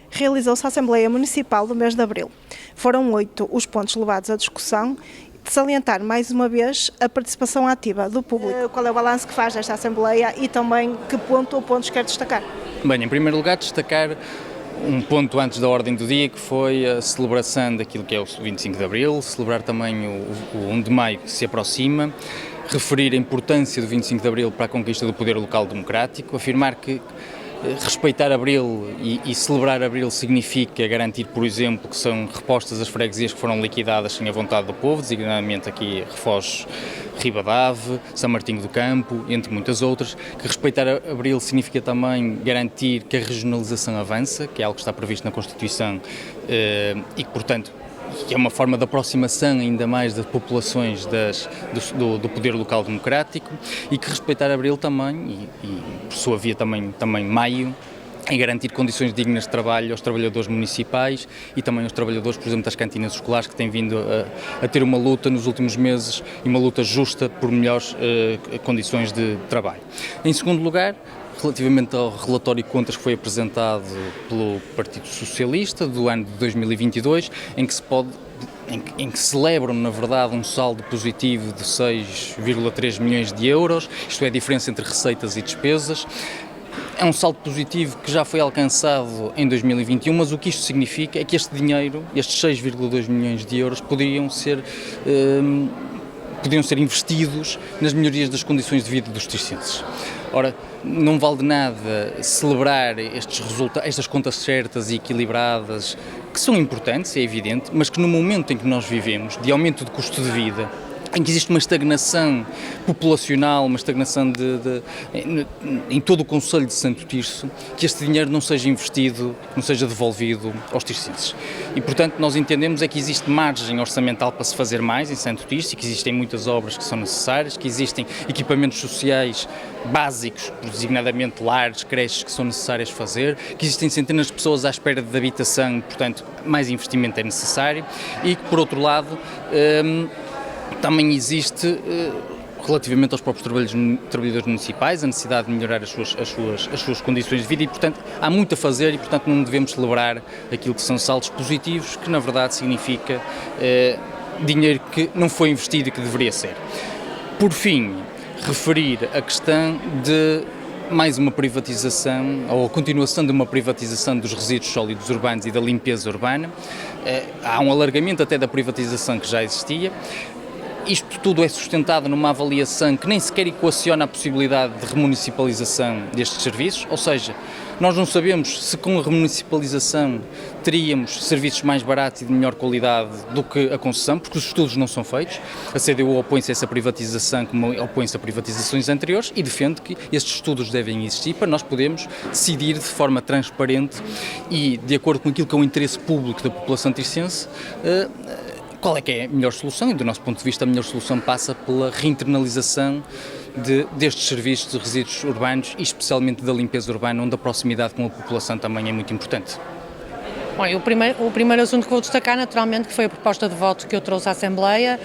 realizou-se a Assembleia Municipal do mês de Abril. Foram 8 os pontos levados à discussão, de salientar mais uma vez a participação ativa do público. Qual é o balanço que faz desta Assembleia e também que ponto ou pontos quer destacar? Bem, em primeiro lugar, destacar um ponto antes da ordem do dia, que foi a celebração daquilo que é o 25 de Abril, celebrar também o 1 de Maio que se aproxima, referir a importância do 25 de Abril para a conquista do poder local democrático, afirmar que respeitar Abril e celebrar Abril significa garantir, por exemplo, que são repostas as freguesias que foram liquidadas sem a vontade do povo, designadamente aqui Refós, Ribadave, São Martinho do Campo, entre muitas outras, que respeitar Abril significa também garantir que a regionalização avança, que é algo que está previsto na Constituição e que, portanto, que é uma forma de aproximação ainda mais das populações do poder local democrático e que respeitar Abril também, e por sua via também Maio, em garantir condições dignas de trabalho aos trabalhadores municipais e também aos trabalhadores, por exemplo, das cantinas escolares, que têm vindo a ter uma luta nos últimos meses e uma luta justa por melhores condições de trabalho. Em segundo lugar, relativamente ao relatório de contas que foi apresentado pelo Partido Socialista do ano de 2022, em que celebram, na verdade, um saldo positivo de 6,3 milhões de euros, isto é, a diferença entre receitas e despesas. É um saldo positivo que já foi alcançado em 2021, mas o que isto significa é que este dinheiro, estes 6,2 milhões de euros, poderiam ser investidos nas melhorias das condições de vida dos tircenses. Ora, não vale de nada celebrar estas contas certas e equilibradas, que são importantes, é evidente, mas que no momento em que nós vivemos, de aumento de custo de vida, em que existe uma estagnação populacional, uma estagnação em todo o concelho de Santo Tirso, que este dinheiro não seja investido, não seja devolvido aos tircenses. E, portanto, nós entendemos é que existe margem orçamental para se fazer mais em Santo Tirso, e que existem muitas obras que são necessárias, que existem equipamentos sociais básicos, designadamente lares, creches, que são necessárias fazer, que existem centenas de pessoas à espera de habitação, portanto, mais investimento é necessário, e que, por outro lado, também existe, relativamente aos próprios trabalhadores municipais, a necessidade de melhorar as suas condições de vida e, portanto, há muito a fazer e, portanto, não devemos celebrar aquilo que são saldos positivos, que, na verdade, significa dinheiro que não foi investido e que deveria ser. Por fim, referir a questão de mais uma privatização, ou a continuação de uma privatização dos resíduos sólidos urbanos e da limpeza urbana. Há um alargamento até da privatização que já existia. Isto tudo é sustentado numa avaliação que nem sequer equaciona a possibilidade de remunicipalização destes serviços, ou seja, nós não sabemos se com a remunicipalização teríamos serviços mais baratos e de melhor qualidade do que a concessão, porque os estudos não são feitos. A CDU opõe-se a essa privatização como opõe-se a privatizações anteriores e defende que estes estudos devem existir para nós podermos decidir de forma transparente e de acordo com aquilo que é o interesse público da população tircense, qual é que é a melhor solução, e do nosso ponto de vista a melhor solução passa pela reinternalização destes serviços de resíduos urbanos e especialmente da limpeza urbana, onde a proximidade com a população também é muito importante. Bom, o primeiro assunto que vou destacar, naturalmente, que foi a proposta de voto que eu trouxe à Assembleia,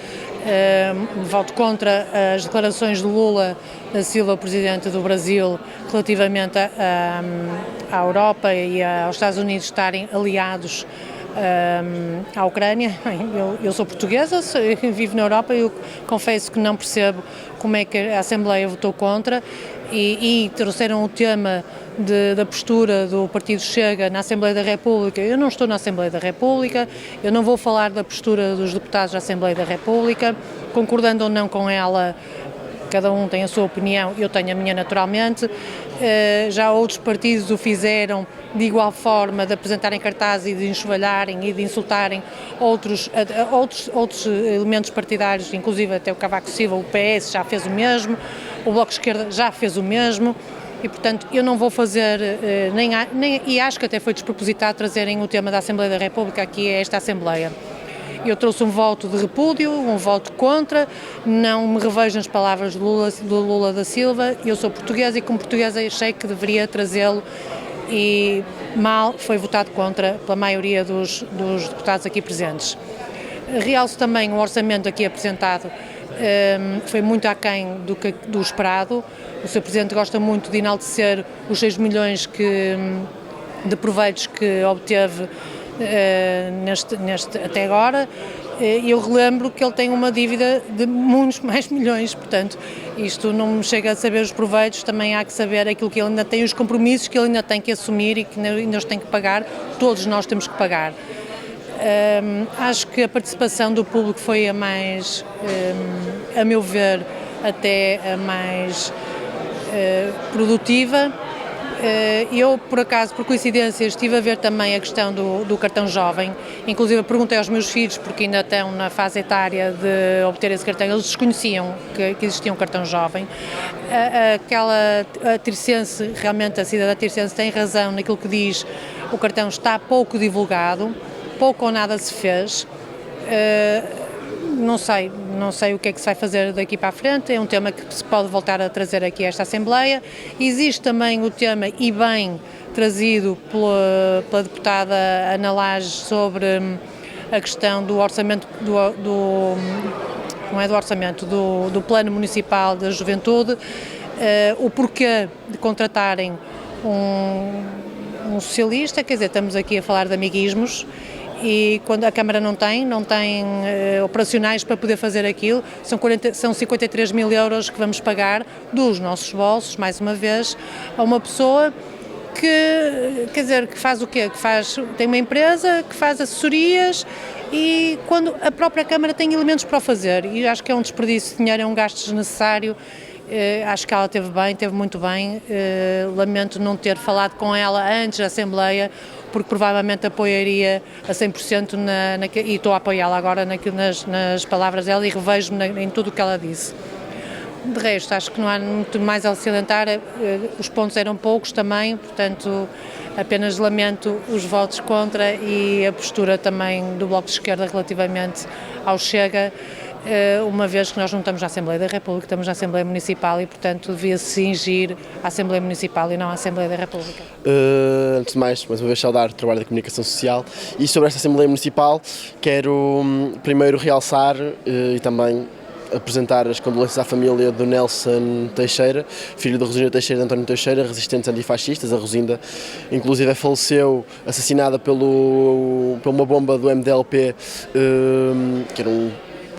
voto contra as declarações de Lula da Silva, Presidente do Brasil, relativamente à Europa e aos Estados Unidos estarem aliados à Ucrânia. Eu sou portuguesa, vivo na Europa e eu confesso que não percebo como é que a Assembleia votou contra e trouxeram o tema da postura do Partido Chega na Assembleia da República. Eu não estou na Assembleia da República, eu não vou falar da postura dos deputados da Assembleia da República, concordando ou não com ela. Cada um tem a sua opinião, eu tenho a minha naturalmente. Já outros partidos o fizeram de igual forma, de apresentarem cartazes e de enxovalharem e de insultarem outros elementos partidários, inclusive até o Cavaco Silva, o PS já fez o mesmo, o Bloco de Esquerda já fez o mesmo. E, portanto, eu não vou fazer, e acho que até foi despropositado trazerem o tema da Assembleia da República aqui a esta Assembleia. Eu trouxe um voto de repúdio, um voto contra, não me revejo nas palavras do Lula da Silva, eu sou portuguesa e como portuguesa achei que deveria trazê-lo e mal foi votado contra pela maioria dos deputados aqui presentes. Realço também o orçamento aqui apresentado, foi muito aquém do esperado. O Sr. Presidente gosta muito de enaltecer os 6 milhões que de proveitos que obteve até agora. Eu relembro que ele tem uma dívida de muitos mais milhões, portanto, isto não me chega a saber os proveitos, também há que saber aquilo que ele ainda tem, os compromissos que ele ainda tem que assumir e que ainda os tem que pagar, todos nós temos que pagar. Acho que a participação do público foi a mais, a meu ver, até a mais produtiva. Eu, por acaso, por coincidência, estive a ver também a questão do cartão jovem, inclusive perguntei aos meus filhos, porque ainda estão na fase etária de obter esse cartão, eles desconheciam que existia um cartão jovem. A Tircense, realmente a cidadã Tircense tem razão naquilo que diz, o cartão está pouco divulgado, pouco ou nada se fez. Não sei o que é que se vai fazer daqui para a frente, é um tema que se pode voltar a trazer aqui a esta Assembleia. Existe também o tema, e bem trazido pela deputada Ana Laje, sobre a questão do orçamento, não é do orçamento, do Plano Municipal da Juventude, o porquê de contratarem um socialista, quer dizer, estamos aqui a falar de amiguismos, e quando a Câmara não tem operacionais para poder fazer aquilo, são 53 mil euros que vamos pagar dos nossos bolsos, mais uma vez, a uma pessoa que, quer dizer, que faz o quê? Tem uma empresa que faz assessorias, e quando a própria Câmara tem elementos para o fazer, e acho que é um desperdício de dinheiro, é um gasto desnecessário. Acho que ela teve muito bem, lamento não ter falado com ela antes da Assembleia, porque provavelmente apoiaria a 100% e estou a apoiá-la agora nas palavras dela e revejo-me em tudo o que ela disse. De resto, acho que não há muito mais a salientar, os pontos eram poucos também, portanto apenas lamento os votos contra e a postura também do Bloco de Esquerda relativamente ao Chega, uma vez que nós não estamos na Assembleia da República, estamos na Assembleia Municipal e, portanto, devia-se cingir à Assembleia Municipal e não à Assembleia da República. Antes de mais uma vez saudar o trabalho da comunicação social, e sobre esta Assembleia Municipal quero primeiro realçar e também apresentar as condolências à família do Nelson Teixeira, filho da Rosinda Teixeira e de António Teixeira, resistentes antifascistas. A Rosinda, inclusive, faleceu assassinada por uma bomba do MDLP, que era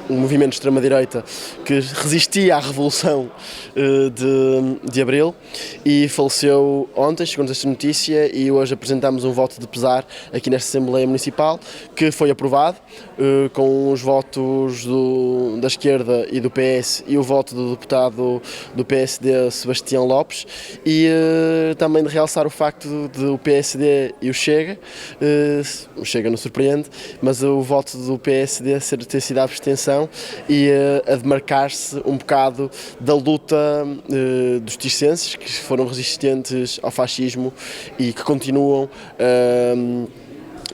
um movimento de extrema-direita que resistia à Revolução de Abril, e faleceu ontem, chegou-nos esta notícia, e hoje apresentamos um voto de pesar aqui nesta Assembleia Municipal, que foi aprovado com os votos da esquerda e do PS e o voto do deputado do PSD, Sebastião Lopes, e também de realçar o facto de o PSD e o Chega não surpreende, mas o voto do PSD ter sido a abstenção e a demarcar-se um bocado da luta dos tircenses, que foram resistentes ao fascismo e que continuam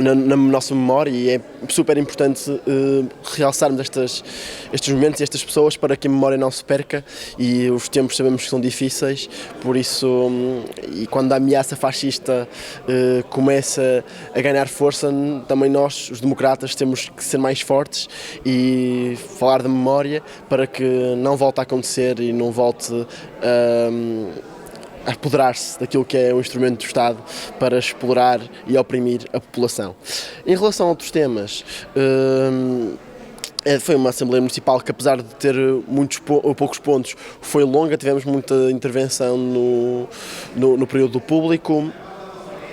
na nossa memória, e é super importante realçarmos estes momentos e estas pessoas para que a memória não se perca, e os tempos sabemos que são difíceis, por isso, e quando a ameaça fascista começa a ganhar força, também nós, os democratas, temos que ser mais fortes e falar da memória para que não volte a acontecer e não volte a apoderar-se daquilo que é um instrumento do Estado para explorar e oprimir a população. Em relação a outros temas, foi uma Assembleia Municipal que, apesar de ter poucos pontos, foi longa, tivemos muita intervenção no período do público.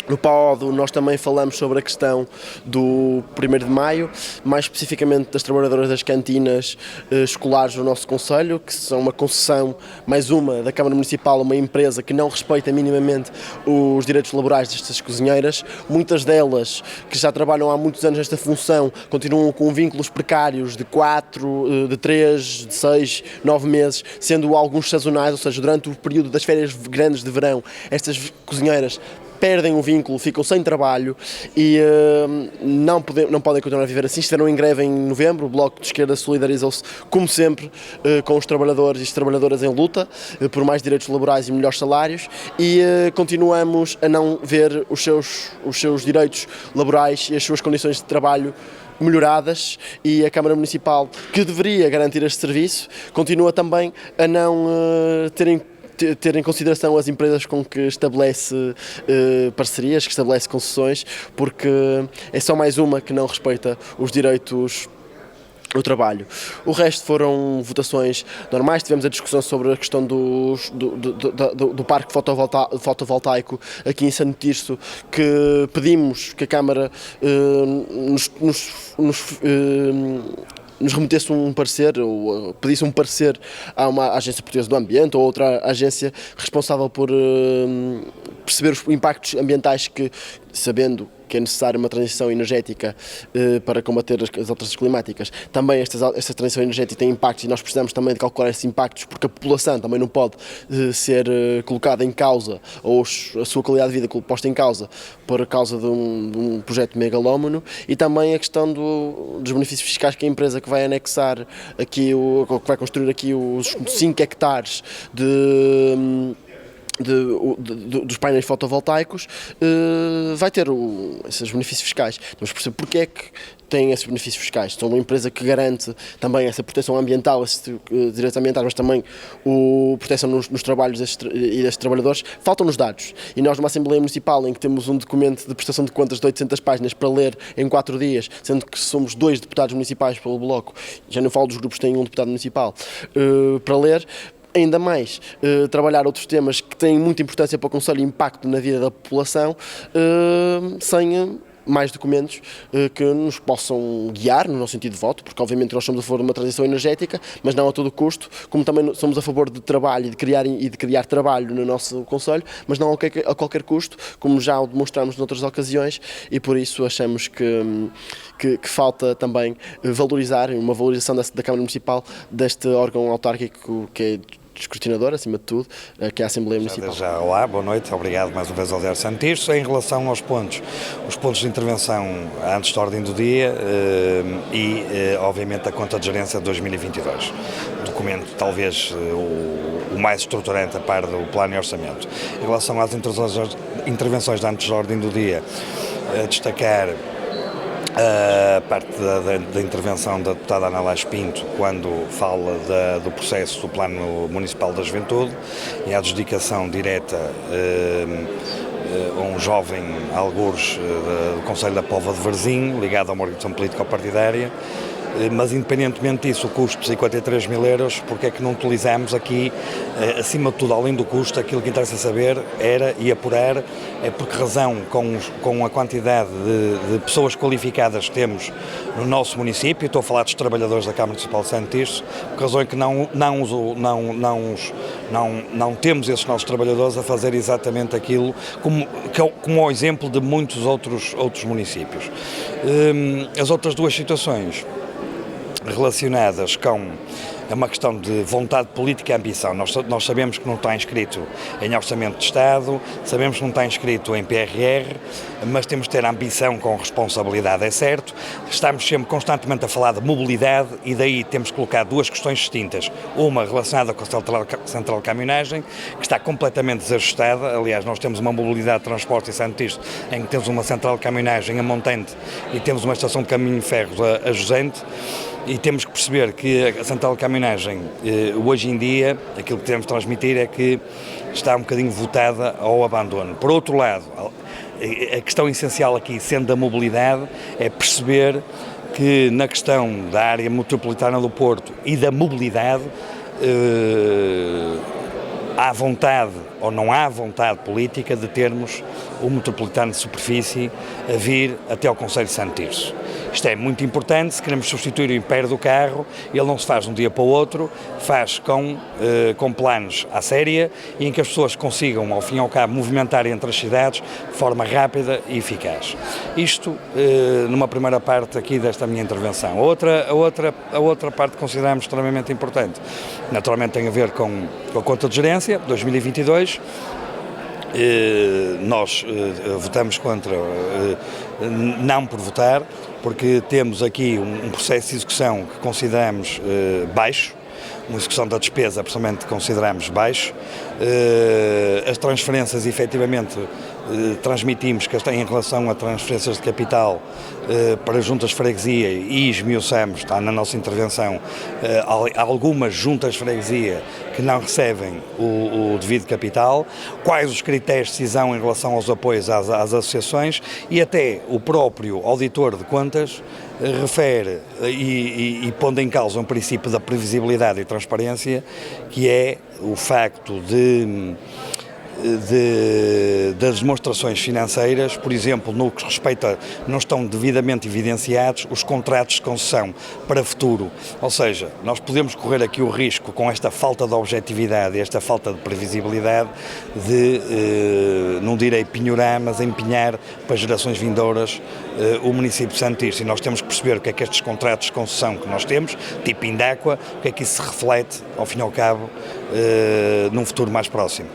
No PAOD nós também falamos sobre a questão do 1º de Maio, mais especificamente das trabalhadoras das cantinas escolares do nosso concelho, que são uma concessão, mais uma, da Câmara Municipal, uma empresa que não respeita minimamente os direitos laborais destas cozinheiras. Muitas delas, que já trabalham há muitos anos nesta função, continuam com vínculos precários de 4, de 3, de 6, 9 meses, sendo alguns sazonais, ou seja, durante o período das férias grandes de verão, estas cozinheiras perdem o vínculo, ficam sem trabalho e não podem continuar a viver assim. Estiveram em greve em novembro, o Bloco de Esquerda solidarizou-se, como sempre, com os trabalhadores e as trabalhadoras em luta por mais direitos laborais e melhores salários, e continuamos a não ver os seus direitos laborais e as suas condições de trabalho melhoradas, e a Câmara Municipal, que deveria garantir este serviço, continua também a não terem ter em consideração as empresas com que estabelece parcerias, que estabelece concessões, porque é só mais uma que não respeita os direitos do trabalho. O resto foram votações normais. Tivemos a discussão sobre a questão do parque fotovoltaico aqui em Santo Tirso, que pedimos que a Câmara nos remetesse um parecer, ou pedisse um parecer a uma agência portuguesa do ambiente ou outra agência responsável por perceber os impactos ambientais que, sabendo que é necessária uma transição energética para combater as alterações climáticas, também esta transição energética tem impactos e nós precisamos também de calcular esses impactos, porque a população também não pode ser colocada em causa, ou a sua qualidade de vida posta em causa por causa de um projeto megalómano, e também a questão dos benefícios fiscais que a empresa que vai anexar aqui, que vai construir aqui os 5 hectares dos painéis fotovoltaicos vai ter esses benefícios fiscais. Temos que perceber porque é que tem esses benefícios fiscais. São uma empresa que garante também essa proteção ambiental, esses direitos ambientais, mas também a proteção nos trabalhos destes trabalhadores. Faltam-nos dados. E nós, numa Assembleia Municipal, em que temos um documento de prestação de contas de 800 páginas para ler em 4 dias, sendo que somos 2 deputados municipais pelo Bloco, já não falo dos grupos que têm um deputado municipal, para ler, ainda mais trabalhar outros temas que têm muita importância para o Conselho e impacto na vida da população, sem mais documentos que nos possam guiar no nosso sentido de voto, porque obviamente nós somos a favor de uma transição energética, mas não a todo custo, como também somos a favor de trabalho e de criar trabalho no nosso Conselho, mas não a qualquer custo, como já o demonstramos noutras ocasiões, e por isso achamos que falta também valorizar, uma valorização da Câmara Municipal deste órgão autárquico que é escrutinador, acima de tudo, que é a Assembleia Municipal. Já, olá, boa noite, obrigado mais uma vez ao Diário Santo Tirso. Em relação aos pontos de intervenção antes da ordem do dia e, obviamente, a conta de gerência de 2022. Documento, talvez, o mais estruturante a par do plano e orçamento. Em relação às intervenções antes da ordem do dia, destacar a parte da intervenção da deputada Ana Laís Pinto, quando fala do processo do Plano Municipal da Juventude e a adjudicação direta a um jovem algures do Conselho da Póvoa de Varzim, ligado a uma organização político-partidária. Mas, independentemente disso, o custo de 53 mil euros, porque é que não utilizamos aqui, acima de tudo, além do custo, aquilo que interessa saber era e apurar por que razão, com a quantidade de pessoas qualificadas que temos no nosso município, estou a falar dos trabalhadores da Câmara Municipal de Santo Tirso, por que razão é que não temos esses nossos trabalhadores a fazer exatamente aquilo, como ao exemplo de muitos outros municípios. As outras duas situações relacionadas com uma questão de vontade política e ambição. Nós sabemos que não está inscrito em Orçamento de Estado, sabemos que não está inscrito em PRR, mas temos de ter ambição com responsabilidade, é certo. Estamos sempre constantemente a falar de mobilidade e daí temos que colocar duas questões distintas. Uma relacionada com a central de caminhonagem, que está completamente desajustada. Aliás, nós temos uma mobilidade de transporte em Santo Tirso, em que temos uma central de caminhonagem a montante e temos uma estação de caminho de ferros a jusante. E temos que perceber que a central de caminhonagem, hoje em dia, aquilo que temos de transmitir é que está um bocadinho votada ao abandono. Por outro lado, a questão essencial aqui, sendo da mobilidade, é perceber que na questão da área metropolitana do Porto e da mobilidade, há vontade ou não há vontade política de termos o metropolitano de superfície a vir até ao Conselho de Santo Tirso. Isto é muito importante, se queremos substituir o império do carro, ele não se faz de um dia para o outro, faz com planos à séria e em que as pessoas consigam, ao fim e ao cabo, movimentar entre as cidades de forma rápida e eficaz. Isto numa primeira parte aqui desta minha intervenção. A outra parte que consideramos extremamente importante, naturalmente tem a ver com a conta de gerência 2022. Nós votamos contra, não por votar, porque temos aqui um processo de execução que consideramos baixo, uma execução da despesa, pessoalmente, consideramos baixo. As transferências, efetivamente, transmitimos que em relação a transferências de capital para juntas de freguesia e esmiuçamos, está na nossa intervenção, algumas juntas de freguesia que não recebem o devido capital, quais os critérios de decisão em relação aos apoios às associações, e até o próprio auditor de contas refere e pondo em causa um princípio da previsibilidade e transparência, que é o facto das demonstrações financeiras, por exemplo, no que respeita, não estão devidamente evidenciados os contratos de concessão para futuro. Ou seja, nós podemos correr aqui o risco, com esta falta de objetividade e esta falta de previsibilidade, de, não direi penhorar, mas empenhar para gerações vindouras o município de Santice. E nós temos que perceber o que é que estes contratos de concessão que nós temos, tipo Indáqua, o que é que isso se reflete, ao fim e ao cabo, num futuro mais próximo.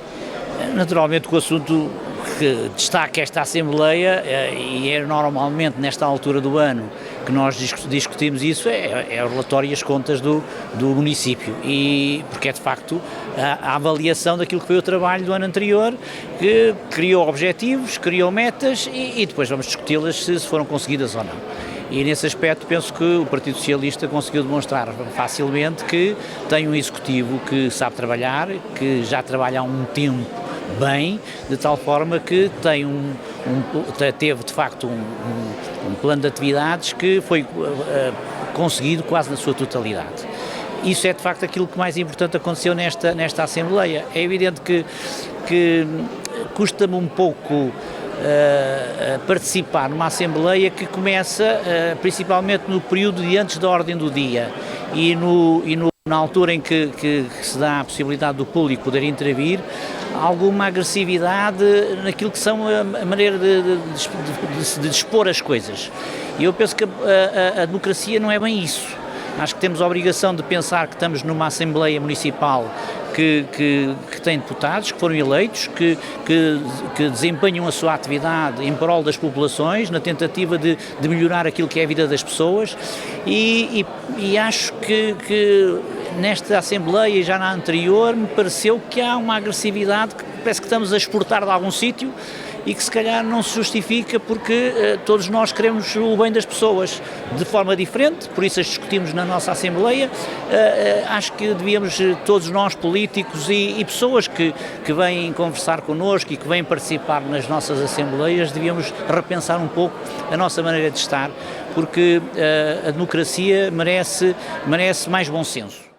Naturalmente, o assunto que destaca esta Assembleia, e é normalmente nesta altura do ano que nós discutimos isso, é o relatório e as contas do município, e porque é de facto a avaliação daquilo que foi o trabalho do ano anterior, que criou objetivos, criou metas e depois vamos discuti-las se foram conseguidas ou não. E nesse aspecto penso que o Partido Socialista conseguiu demonstrar facilmente que tem um executivo que sabe trabalhar, que já trabalha há um tempo bem, de tal forma que teve de facto um plano de atividades que foi conseguido quase na sua totalidade. Isso é de facto aquilo que mais importante aconteceu nesta Assembleia. É evidente que custa-me um pouco participar numa Assembleia que começa principalmente no período de antes da ordem do dia e na altura em que se dá a possibilidade do público poder intervir, alguma agressividade naquilo que são a maneira de expor as coisas. E eu penso que a democracia não é bem isso. Acho que temos a obrigação de pensar que estamos numa Assembleia Municipal que tem deputados que foram eleitos, que desempenham a sua atividade em prol das populações, na tentativa de melhorar aquilo que é a vida das pessoas, e acho que nesta Assembleia e já na anterior me pareceu que há uma agressividade que parece que estamos a exportar de algum sítio e que se calhar não se justifica, porque todos nós queremos o bem das pessoas de forma diferente, por isso as discutimos na nossa Assembleia. Acho que devíamos, todos nós políticos e pessoas que vêm conversar connosco e que vêm participar nas nossas Assembleias, devíamos repensar um pouco a nossa maneira de estar, porque a democracia merece mais bom senso.